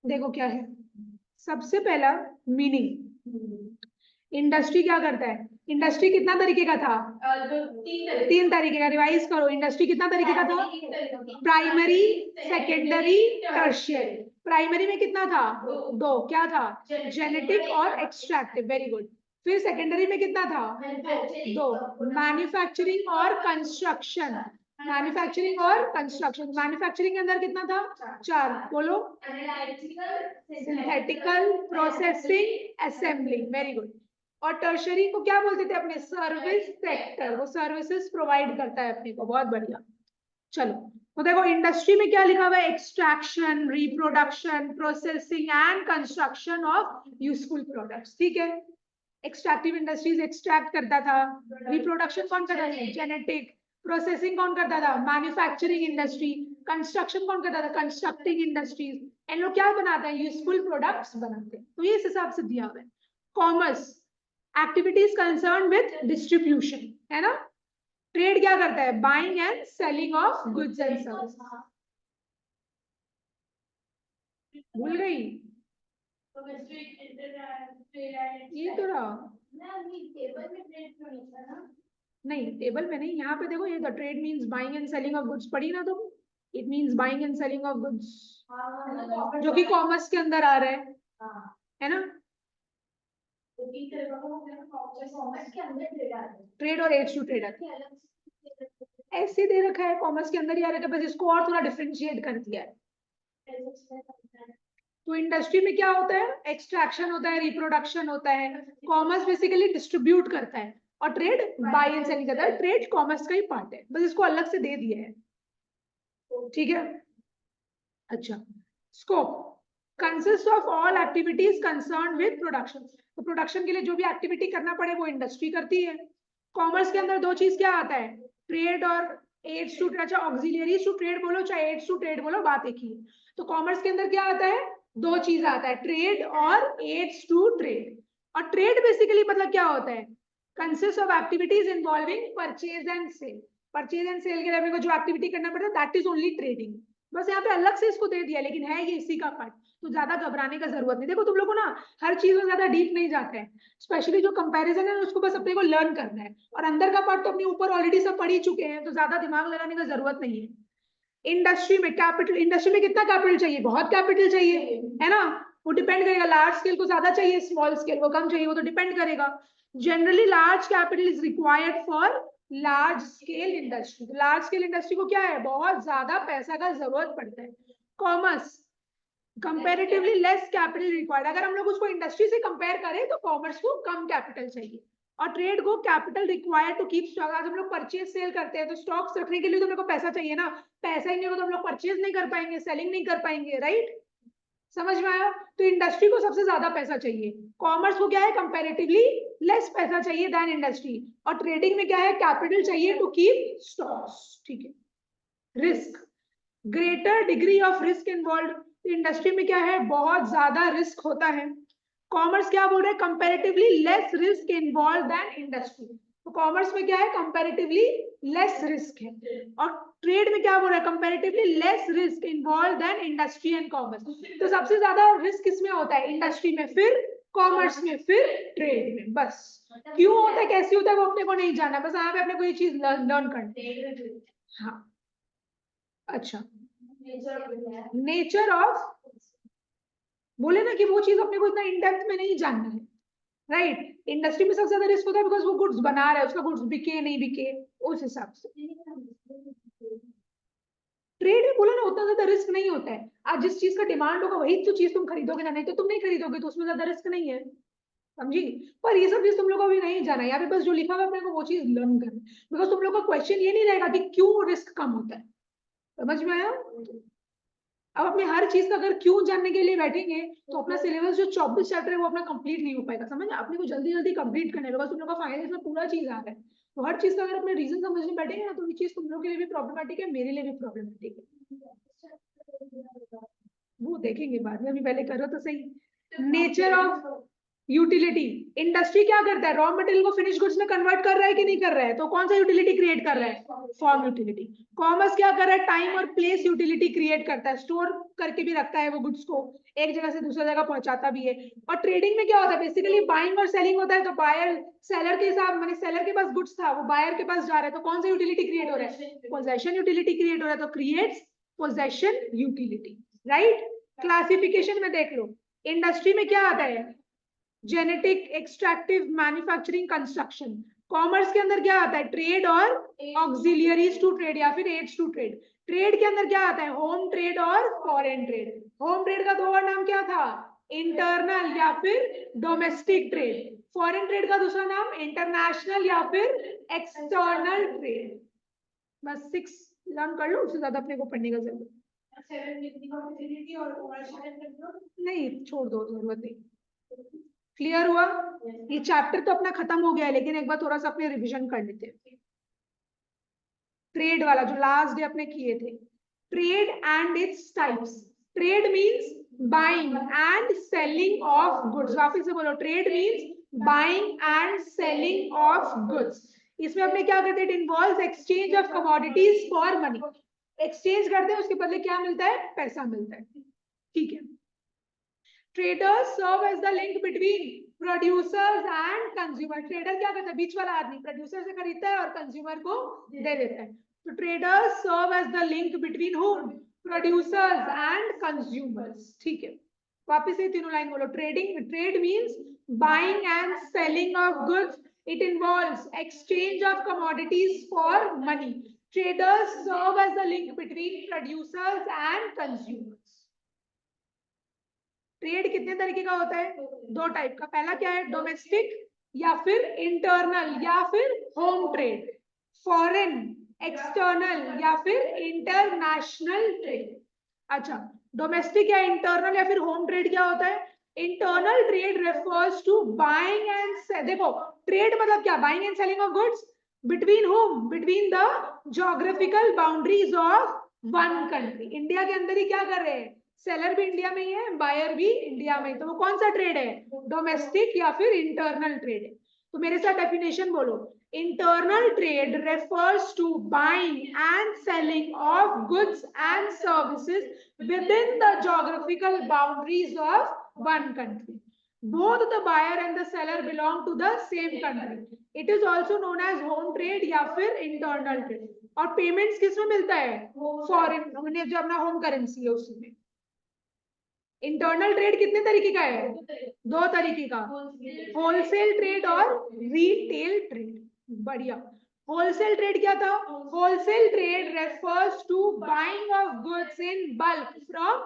देखो क्या है, सबसे पहला मीनिंग। इंडस्ट्री क्या करता है, इंडस्ट्री कितना तरीके का था, 3 तरीके का। रिवाइज करो, इंडस्ट्री कितना तरीके का था, प्राइमरी, सेकेंडरी, टर्शियरी। प्राइमरी में कितना था, 2, क्या था, जेनेटिक और एक्सट्रैक्टिव, वेरी गुड। फिर सेकेंडरी में कितना था, 2, मैन्युफैक्चरिंग और कंस्ट्रक्शन। मैन्युफैक्चरिंग और कंस्ट्रक्शन, मैन्युफैक्चरिंग के अंदर कितना था, 4, बोलो, synthetical, processing, assembling, very good. और टर्शरी को क्या बोलते थे अपने, सर्विस सेक्टर, वो सर्विसेज प्रोवाइड करता है अपने को। बहुत बढ़िया। चलो तो देखो इंडस्ट्री में क्या लिखा हुआ है, extraction, reproduction, processing and construction of useful products. ठीक है, एक्सट्रैक्टिव इंडस्ट्रीज एक्सट्रैक्ट करता था, रिप्रोडक्शन कौन करता था, जेनेटिक, प्रोसेसिंग कौन करता था, मैन्युफैक्चरिंग इंडस्ट्री, कंस्ट्रक्शन कौन करता था, कंस्ट्रक्टिंग इंडस्ट्रीज। इन लोग क्या बनाते हैं, यूजफुल प्रोडक्ट्स बनाते हैं। तो ये इस हिसाब से दिया हुआ है। Commerce, activities concern with distribution, है ना। ट्रेड क्या करता है, buying and selling of goods and service. भूल गई, ये तो रहा, नहीं टेबल में नहीं, यहाँ पे देखो, ये the trade means buying and selling of goods पढ़ी ना तुम, it means buying and selling of goods, जो कि कॉमर्स के अंदर आ रहा है ना। ट्रेड और एड्स टू ट्रेड ऐसे दे रखा है, कॉमर्स के अंदर ही आ रखा है, बस इसको और थोड़ा डिफरेंशिएट कर दिया है। तो इंडस्ट्री में क्या होता है, एक्सट्रैक्शन होता है, रिप्रोडक्शन होता है। कॉमर्स बेसिकली डिस्ट्रीब्यूट करता है और ट्रेड बाय एंड सेलिंग करता है। ट्रेड कॉमर्स का ही पार्ट है, बस इसको अलग से दे दिया है। ठीक है, अच्छा। Scope consist of all activities concern with production, तो प्रोडक्शन के लिए जो भी एक्टिविटी करना पड़े वो इंडस्ट्री करती है। कॉमर्स के अंदर 2 चीज क्या आता है, ट्रेड और एड्स टू ट्रेड। अच्छा, ऑक्सिलरीज टू ट्रेड बोलो चाहे एड्स टू ट्रेड बोलो, बात एक ही है। तो कॉमर्स के अंदर क्या आता है, 2 चीज आता है, ट्रेड और एड्स टू ट्रेड। और ट्रेड बेसिकली मतलब क्या होता है, consist of activities involving purchase and sale. Purchase and sale के लिए को जो एक्टिविटी करना पड़ता है दैट इज ओनली ट्रेडिंग। बस यहाँ पे अलग से इसको दे दिया, लेकिन है ये इसी का पार्ट, तो ज्यादा घबराने का जरूरत नहीं। देखो तुम लोगों ना हर चीज में ज्यादा डीप नहीं जाते हैं, स्पेशली जो कंपैरिजन है उसको बस अपने को लर्न करना है, और अंदर का पार्ट तो अपने ऊपर ऑलरेडी सब पढ़ ही चुके हैं, तो ज्यादा दिमाग लगाने का जरूरत नहीं है। इंडस्ट्री में कैपिटल, इंडस्ट्री में कितना कैपिटल चाहिए, बहुत कैपिटल चाहिए, है ना। वो डिपेंड करेगा, लार्ज स्केल को ज्यादा चाहिए, स्मॉल स्केल को कम चाहिए, वो तो डिपेंड करेगा। Generally large capital is required for large scale industry. Large scale industry को क्या है, बहुत ज्यादा पैसा का जरूरत पड़ता है। Commerce comparatively less capital required. अगर हम लोग उसको इंडस्ट्री से कंपेयर करें तो कॉमर्स को कम कैपिटल चाहिए। और ट्रेड को capital required to keep stock. आज हम लोग परचेज सेल करते हैं तो स्टॉक्स रखने के लिए तो हम लोग को पैसा चाहिए ना, पैसा ही नहीं होगा तो हम लोग परचेज नहीं कर पाएंगे, सेलिंग नहीं कर पाएंगे, राइट। समझ में आया। तो इंडस्ट्री को सबसे ज्यादा पैसा चाहिए, कॉमर्स को क्या है, कंपैरेटिवली लेस पैसा चाहिए देन इंडस्ट्री। और ट्रेडिंग में क्या है, कैपिटल चाहिए टू कीप स्टॉक्स, ठीक है। Risk, greater degree of risk involve. Industry में क्या है, बहुत ज्यादा रिस्क होता है। कॉमर्स क्या बोल रहे हैं, comparatively less risk involve than industry. तो कॉमर्स में क्या है, कंपैरेटिवली लेस रिस्क है। और ट्रेड में क्या बोल रहा है, comparatively less risk involve than industry and commerce. तो सबसे ज्यादा रिस्क किसमें होता है, इंडस्ट्री में, फिर कॉमर्स में, फिर ट्रेड में। बस क्यों होता है, कैसे होता है, वो अपने को नहीं जाना, बस यहाँ पे अपने को ये चीज लर्न करनी। हाँ अच्छा, नेचर ऑफ, बोले ना कि वो चीज अपने को इतना इन डेप्थ में नहीं जानना है, राइट। इंडस्ट्री में सबसे ज्यादा रिस्क होता है बिकॉज वो गुड्स बना रहा है, उसका गुड्स बिके नहीं बिके, उस हिसाब से। ट्रेड में बोला ना उतना ज्यादा रिस्क नहीं होता है। आज जिस चीज का डिमांड होगा वही तो चीज तुम खरीदोगे ना, नहीं तो तुम नहीं खरीदोगे, तो उसमें ज्यादा रिस्क नहीं है, समझी। पर ये सब चीज तुम लोग को अभी नहीं जाना, यहाँ पे बस जो लिखा हुआ है अपने को वो चीज लर्न करना, बिकॉज तुम लोग का क्वेश्चन ये नहीं रहेगा कि क्यों रिस्क कम होता है। समझ में आया। अब अपने हर चीज का अगर क्यों जानने के लिए बैठेंगे तो अपना सिलेबस जो 24 चैप्टर है वो अपना कंप्लीट नहीं हो पाएगा। समझ, अपने को जल्दी जल्दी कंप्लीट करने होगा, तुम लोग का फाइनल में पूरा चीज आ रहा है। तो हर चीज का अगर अपने रीजन समझने बैठेंगे ना तो ये चीज तुम लोग के लिए भी प्रॉब्लमेटिक है, मेरे लिए भी प्रॉब्लमेटिक है। वो देखेंगे बाद में, अभी पहले करो तो सही। नेचर ऑफ यूटिलिटी, इंडस्ट्री क्या करता है, रॉ मटेरियल को फिनिश गुड्स में कन्वर्ट कर रहा है कि नहीं कर रहा है, तो कौन सा यूटिलिटी क्रिएट कर रहा है, फॉर्म यूटिलिटी। कॉमर्स क्या कर रहा है, टाइम और प्लेस यूटिलिटी क्रिएट करता है, स्टोर करके भी रखता है वो गुड्स को, एक जगह से दूसरी जगह पहुंचाता भी है। और ट्रेडिंग में क्या होता है, बेसिकली बाइंग और सेलिंग होता है। तो बायर सेलर के हिसाब, मैंने सेलर के पास गुड्स था, वो बायर के पास जा रहा है, तो कौन सा यूटिलिटी क्रिएट हो रहा है, पोजेशन यूटिलिटी क्रिएट हो रहा है, तो creates possession utility, right. Classification में देख लो, इंडस्ट्री में क्या आता है, genetic, extractive, manufacturing, construction. Commerce के अंदर क्या आता है, ट्रेड और ऑक्सिलियरीज टू ट्रेड या फिर एड्स टू ट्रेड। ट्रेड के अंदर क्या आता है, होम ट्रेड और फॉरेन ट्रेड। होम ट्रेड का दो और नाम क्या था, इंटरनल या फिर डोमेस्टिक ट्रेड। फॉरेन ट्रेड का दूसरा नाम इंटरनेशनल या फिर एक्सटर्नल ट्रेड। बस 6 लर्न कर लो, उससे ज्यादा अपने को पढ़ने का जरूरत नहीं, छोड़ दो, जरूरत नहीं। क्लियर हुआ, ये चैप्टर तो अपना खत्म हो गया है, लेकिन एक बार थोड़ा सा अपने रिवीजन कर लेते हैं। ट्रेड वाला जो लास्ट डे अपने किए थे, trade and its types. Trade means buying and selling of goods. वापस से बोलो, trade means buying and selling of goods. इसमें अपने क्या करते हैं, it involves exchange of commodities for money. Exchange करते हैं, उसके बदले क्या मिलता है, पैसा मिलता है, ठीक है। Traders serve as the link between producers and consumer. Trader क्या करता है, बीच वाला आदमी, प्रोड्यूसर से खरीदता है और कंज्यूमर को दे देता है। तो traders serve as the link between hmm, producers and consumers, ठीक है। वापस से तीनों लाइन बोलो, trading, trade means buying and selling of goods, it involves exchange of commodities for money. Traders serve as the link between producers and consumers. Trade कितने तरीके का होता है, 2 टाइप का। पहला क्या है, डोमेस्टिक या फिर इंटरनल या फिर होम ट्रेड। फॉरेन, एक्सटर्नल या फिर इंटरनेशनल ट्रेड। अच्छा, डोमेस्टिक या इंटरनल या फिर होम ट्रेड क्या होता है, internal trade refers to buying and, देखो ट्रेड मतलब क्या, buying and selling of goods between home, between the geographical boundaries of one country. India के अंदर ही क्या कर रहे हैं, सेलर भी इंडिया में ही है, बायर भी इंडिया में, तो वो कौन सा ट्रेड है, डोमेस्टिक या फिर इंटरनल ट्रेड है। तो मेरे साथ डेफिनेशन बोलो, internal trade refers to buying and selling of goods and services within the geographical boundaries of one country. Both the buyer and the seller belong to the same country. It is also known as home trade या फिर internal trade. और पेमेंट्स किस में मिलता है, फॉरेन, जो अपना होम करेंसी है उसमें। इंटरनल ट्रेड कितने तरीके का है? 2 तरीके का, होलसेल ट्रेड और रिटेल ट्रेड। बढ़िया। होलसेल ट्रेड क्या था? Wholesale trade refers to buying of goods in bulk from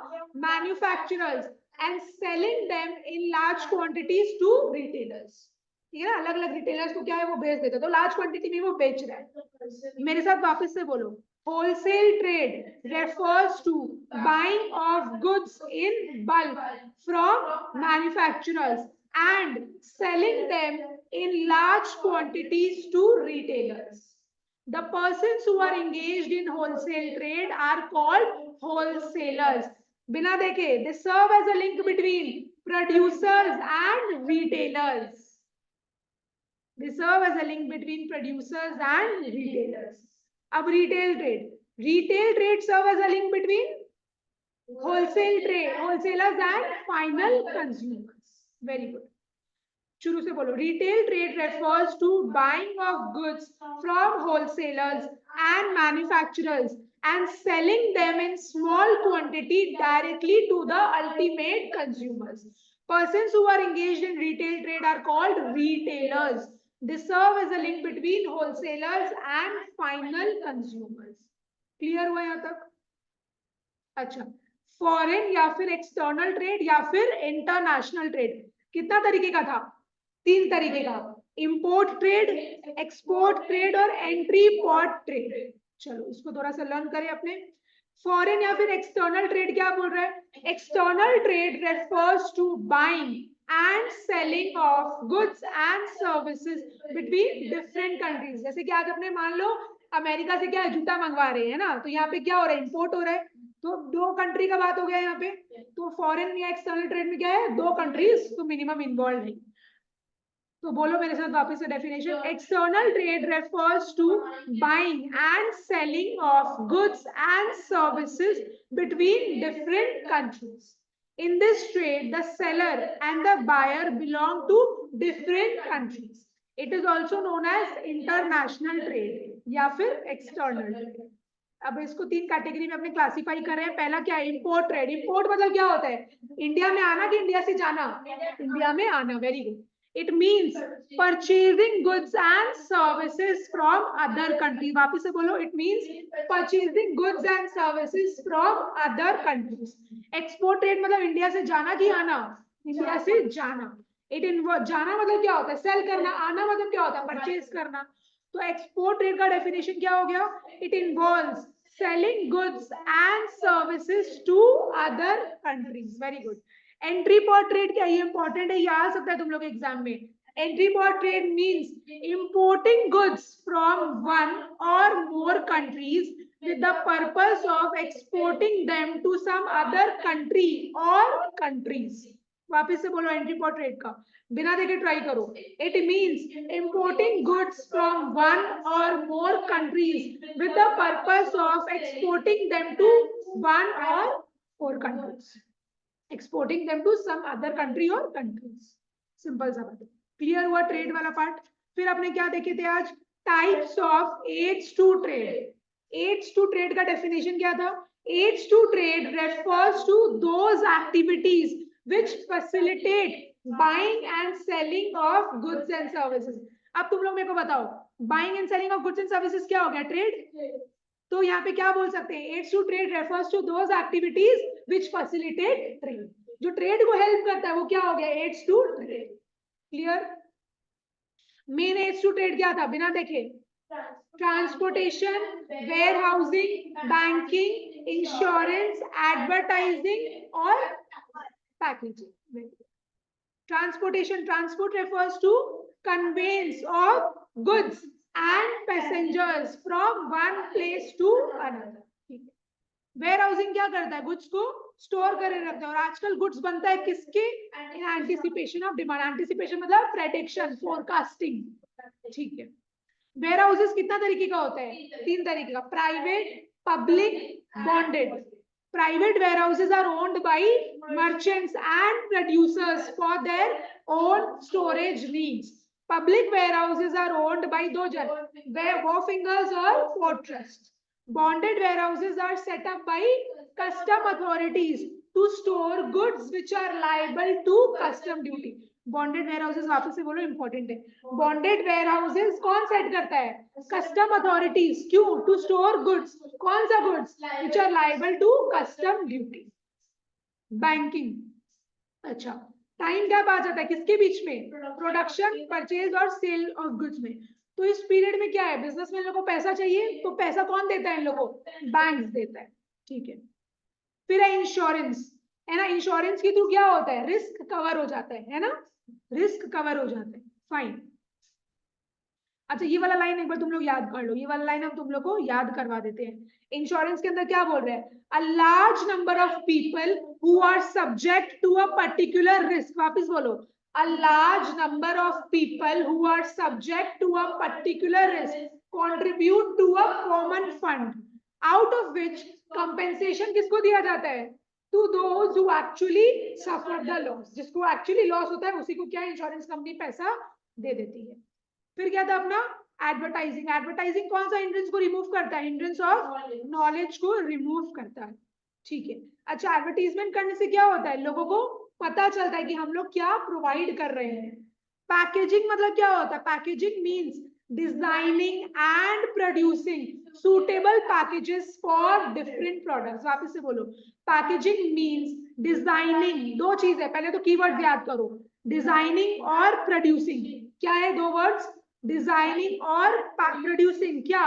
manufacturers and selling them in large quantities to retailers. ठीक है ना, अलग अलग रिटेलर्स को क्या है वो बेच देते, तो लार्ज क्वांटिटी में वो बेच रहा है। मेरे साथ वापस से बोलो, wholesale trade refers to buying of goods in bulk from manufacturers and selling them in large quantities to retailers. The persons who are engaged in wholesale trade are called wholesalers. बिना देखे, they serve as a link between producers and retailers. They serve as a link between producers and retailers. अब retail trade serve as a link between wholesale trade, wholesalers and final consumers. Very good. शुरू से बोलो, retail trade refers to buying of goods from wholesalers and manufacturers and selling them in small quantity directly to the ultimate consumers. Persons who are engaged in retail trade are called retailers. They serve as a link between wholesalers and final consumers. Clear हुआ यहाँ तक? अच्छा, फॉरेन या फिर एक्सटर्नल ट्रेड या फिर इंटरनेशनल ट्रेड कितना तरीके का था? 3 तरीके का, इंपोर्ट ट्रेड, एक्सपोर्ट ट्रेड और एंट्री पोर्ट ट्रेड। चलो इसको थोड़ा सा लर्न करें अपने। फॉरेन या फिर एक्सटर्नल ट्रेड क्या बोल रहा है? External trade refers to buying and selling of goods and services between different countries. जैसे कि आज अपने मान लो अमेरिका से क्या है, जूता मंगवा रहे हैं ना, तो यहाँ पे क्या हो रहा है, इंपोर्ट हो रहा है, तो 2 कंट्री का बात हो गया यहाँ पे। तो फॉरेन या एक्सटर्नल ट्रेड में क्या है, 2 कंट्रीज तो मिनिमम इन्वॉल्व है। तो बोलो मेरे साथ वापस से definition, external trade refers to buying and selling of goods and services between different countries. In this trade, the seller and the buyer belong to different countries. It is also known as international trade या फिर external trade. अब इसको 3 कैटेगरी में अपने क्लासिफाई कर रहे हैं। पहला क्या है, इंपोर्ट ट्रेड। इंपोर्ट मतलब क्या होता है, इंडिया में आना कि इंडिया से जाना? इंडिया में आना। Very good. It means purchasing goods and services from other countries. वापस से बोलो, it means purchasing goods and services from other countries. Export trade मतलब इंडिया से जाना कि आना? इंडिया से जाना। जाना मतलब क्या होता है, सेल करना। आना मतलब क्या होता है, परचेज करना। तो एक्सपोर्ट ट्रेड का डेफिनेशन क्या हो गया? It involves selling goods and services to other countries. Very good. Entrepot trade क्या, ये इंपॉर्टेंट है, ये आ सकता है तुम लोग एग्जाम में। Entrepot trade means importing goods from one or more countries with the purpose of exporting them to some other country or countries. वापस से बोलो एंट्री पोर्ट ट्रेड का, बिना देखे ट्राई करो। It means importing goods from one or more countries with the purpose of exporting them to one or more countries, exporting them to some other country or countries. Simple सा बात। क्लियर हुआ ट्रेड वाला पार्ट। फिर आपने क्या देखे थे आज, types of H2 trade. H2 trade का डेफिनेशन क्या था? H2 trade refers to those activities which facilitate buying and selling of goods and services. अब तुम लोग मेरे को बताओ, buying and selling of goods and services क्या हो गया, ट्रेड। तो यहाँ पे क्या बोल सकते हैं, H2 trade refers to those activities which facilitate trade. जो ट्रेड को हेल्प करता है वो क्या हो गया, H2 trade. Clear. Main H2 trade क्या था, बिना देखे? Transportation, warehousing, banking, insurance, advertising और packaging. Transportation, transport refers to conveyance of goods and passengers from one place to another. Warehousing क्या करता है, गुड्स को स्टोर करे रखता है। और आजकल गुड्स बनता है किसके, इन एंटिसिपेशन ऑफ डिमांड। एंटिसिपेशन मतलब प्रेडिक्शन, फोरकास्टिंग। ठीक है। वेयर हाउसेस कितना तरीके का होता है, 3 तरीके का, private, public, bonded. Private warehouses are owned by merchants and producers for their own storage needs. Public warehouses are owned by दो जन, Wharfingers और Port Trust. Bonded warehouses are set up by custom authorities to store goods which are liable to custom duty. Bonded warehouses वापस से बोलो, इंपॉर्टेंट है। बॉन्डेड वेयर हाउसेज कौन सेट करता है? Custom authorities. क्यों? To store goods. कौन सा goods? Which are liable to custom duty. Banking, अच्छा टाइम गैप आ जाता है किसके बीच में? प्रोडक्शन, परचेज और सेल ऑफ गुड्स में। तो इस पीरियड में क्या है? बिजनेस में लोगों को पैसा चाहिए, तो पैसा कौन देता है इन लोगों को? बैंक देता है, ठीक है। फिर है इंश्योरेंस, है ना। इंश्योरेंस के थ्रू क्या होता है? रिस्क कवर हो जाता है ना, रिस्क कवर हो जाता है। फाइन। अच्छा ये वाला लाइन एक बार तुम लोग याद कर लो, ये वाला लाइन हम तुम लोग को याद करवा देते हैं। इंश्योरेंस के अंदर क्या बोल रहे हैं? A large number of people who are subject to a particular risk. वापस बोलो, a large number of people who are subject to a particular risk contribute to a common fund out of which compensation किसको दिया जाता है? To those who actually suffer the loss. जिसको एक्चुअली लॉस होता है उसी को क्या इंश्योरेंस कंपनी पैसा दे देती है। फिर क्या था अपना? एडवर्टाइजिंग। एडवर्टाइजिंग कौन सा हिंड्रेंस को रिमूव करता है? हिंड्रेंस ऑफ नॉलेज को रिमूव करता है, ठीक है। अच्छा एडवर्टीजमेंट करने से क्या होता है? लोगों को पता चलता है कि हम लोग क्या प्रोवाइड कर रहे हैं। पैकेजिंग मतलब क्या होता है? Packaging means designing and producing suitable packages for different products. वापस से बोलो, पैकेजिंग मीन्स डिजाइनिंग। दो चीज है, पहले तो कीवर्ड याद करो, डिजाइनिंग और प्रोड्यूसिंग। क्या है दो वर्ड्स? डिजाइनिंग और प्रोड्यूसिंग। क्या?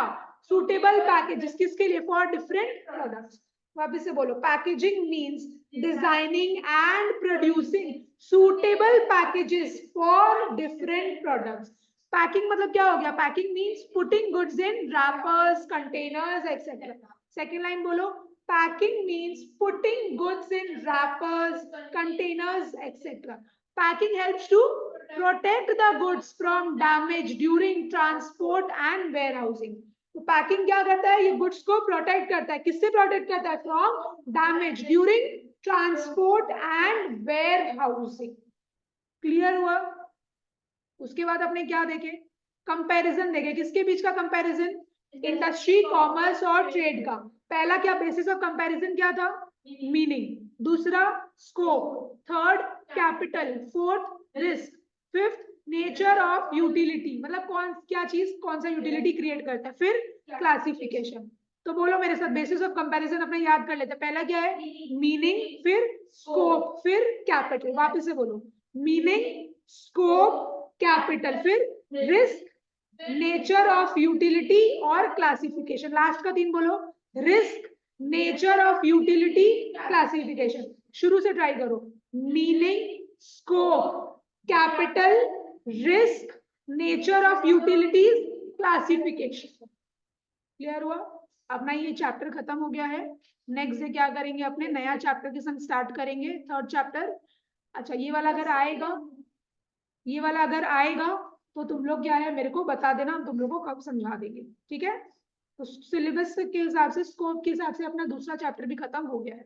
सुटेबल पैकेजेस किसके लिए? For different products. वापस से बोलो, packaging means designing and producing suitable packages for different products. Packing मतलब क्या हो गया? Packing means putting goods in wrappers, containers etcetera. Second line बोलो, packing means putting goods in wrappers, containers etcetera. Packing helps to protect the goods from damage during transport and warehousing। तो पैकिंग क्या करता है? ये गुड्स को प्रोटेक्ट करता है। किससे प्रोटेक्ट करता है? From damage during transport and warehousing. Clear हुआ? उसके बाद अपने क्या देखे? कंपैरिजन देखे। किसके बीच का कंपैरिजन? इंडस्ट्री, कॉमर्स और ट्रेड का। पहला क्या बेसिस ऑफ कंपैरिजन क्या था? मीनिंग। दूसरा scope, third capital, fourth risk, fifth nature of utility, मतलब कौन क्या चीज कौन सा यूटिलिटी क्रिएट करता है। फिर क्लासिफिकेशन। तो बोलो मेरे साथ, बेसिस ऑफ कंपैरिजन अपने याद कर लेते हैं। पहला क्या है? मीनिंग, फिर स्कोप, फिर कैपिटल। वापस से बोलो, मीनिंग, स्कोप, कैपिटल, फिर रिस्क, नेचर ऑफ यूटिलिटी और क्लासिफिकेशन। लास्ट का तीन बोलो, risk, nature of utility, classification. शुरू से ट्राई करो, meaning, scope, capital, risk, nature of utilities, classification. Clear हुआ? अपना ये चैप्टर खत्म हो गया है। नेक्स्ट डे क्या करेंगे? अपने नया चैप्टर के संग स्टार्ट करेंगे, थर्ड चैप्टर। अच्छा ये वाला अगर आएगा, ये वाला अगर आएगा तो तुम लोग क्या है मेरे को बता देना, हम तुम लोग को कब समझा देंगे, ठीक है। तो सिलेबस के हिसाब से, स्कोप के हिसाब से अपना दूसरा चैप्टर भी खत्म हो गया है।